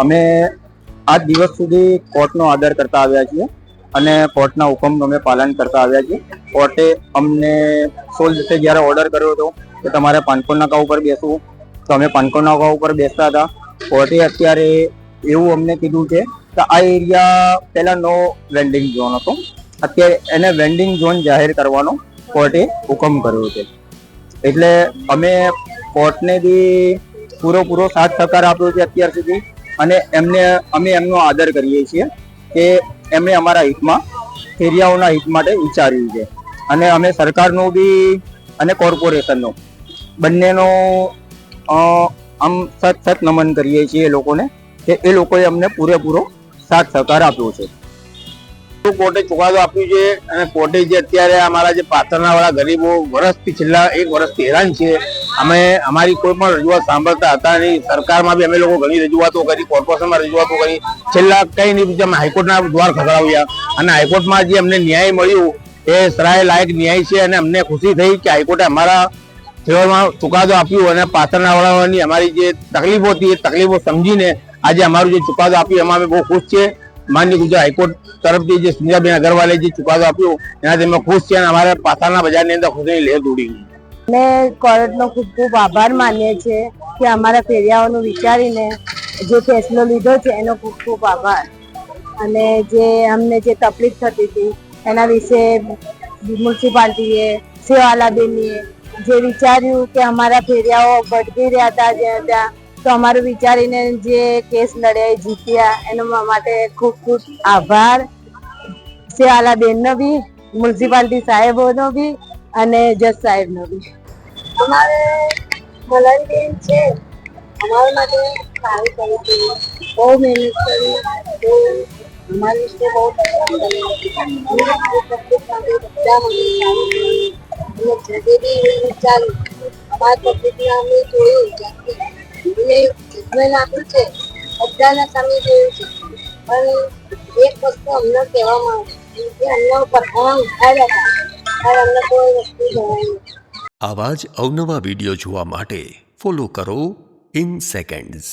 અમે આજ દિવસ સુધી કોર્ટનો આદર કરતા આવ્યા છીએ અને કોર્ટના હુકમનું અમે પાલન કરતા આવ્યા છીએ. કોર્ટે અમને 16 જ્યારે ઓર્ડર કર્યો હતો કે તમારે પાનકોર નાકા ઉપર બેસવું, તો અમે પાનકોર નાકા ઉપર બેસતા હતા. કોર્ટે અત્યારે એવું અમને કીધું છે કે આ એરિયા પહેલા નો વેન્ડિંગ ઝોન હતો, અત્યારે એને વેન્ડિંગ ઝોન જાહેર કરવાનો કોર્ટે હુકમ કર્યો છે. એટલે અમે કોર્ટને બી પૂરો સાથ સહકાર આપ્યો છે અત્યાર સુધી અને અમે એમનો આદર કરીએ છીએ કે એમણે અમારા હિતમાં, ફેરિયાઓના હિત માટે વિચાર્યું છે. અને અમે સરકારનો બી અને કોર્પોરેશનનો બંનેનો આમ સત નમન કરીએ છીએ એ લોકોને કે એ લોકોએ અમને પૂરેપૂરો સાથ સહકાર આપ્યો છે. કોર્ટે ચુકાદો આપ્યું છે અને કોર્ટે જે અત્યારે અમારા જે પાથરના વાળા ગરીબો છેલ્લા 1 વર્ષથી હેરાન છે. અમે અમારી કોઈ પણ રજૂઆત સાંભળતા હતા નહીં. સરકારમાં બી અમે લોકો ઘણી રજૂઆતો કરી, કોર્પોરેશનમાં રજૂઆતો કરી, છેલ્લા કઈ નહીં અમે હાઈકોર્ટના દ્વાર ખખડાવ્યા અને હાઈકોર્ટમાં જે અમને ન્યાય મળ્યું એ સરાય લાયક ન્યાય છે અને અમને ખુશી થઈ કે હાઈકોર્ટે અમારા ફેવરમાં ચુકાદો આપ્યો અને પાથરના વાળાની અમારી જે તકલીફો હતી એ તકલીફો સમજીને આજે અમારું જે ચુકાદો આપ્યો એમાં અમે બહુ ખુશ છે. માનનીય ગુજરાત હાઈકોર્ટ તરફથી જે સંજયબેન અગ્રવાલે જે ચુકાદો આપ્યો એનાથી અમે ખુશ છે અને અમારા પાથરના બજારની અંદર ખુશીની લહેર દોડી ગઈ. અમે કોર્ટનો ખૂબ આભાર માનીએ છીએ કે અમારા ફેરિયાઓનું વિચારીને જે ફેસલો લીધો છે એનો ખૂબ આભાર. અને જે અમને જે તકલીફ થતી હતી એના વિશે મ્યુનિસિપાલિટીએ, સેવાલાબેનીએ જે વિચાર્યું કે અમારા ફેરિયાઓ ભટકી રહ્યા હતા જ્યાં ત્યાં, તો અમારું વિચારીને જે કેસ લડ્યા જીત્યા એના માટે ખૂબ આભાર. સેવાલાબેનનો બી, મ્યુનિસિપાલિટી સાહેબોનો બી અને જજ સાહેબનો બી. અમારે મલાઈબેન છે અમારા માટે સારું કર્યું હતું, બહુ મહેનત કરી, અમારી વિશે બહુ વિચાર્યું અમારી પબ્લિકને અમે જોયું ટ્રીટમેન્ટ આપ્યું છે, બધાના સામે જોયું છે. પણ એક વસ્તુ અમને કહેવામાં આવે કે અમને પથારા ઉઠાવ્યા હતા પણ અમને કોઈ વસ્તુ જણાવી નથી. આવા જ અવનવા વિડીયો જોવા માટે ફોલો કરો IN Seconds.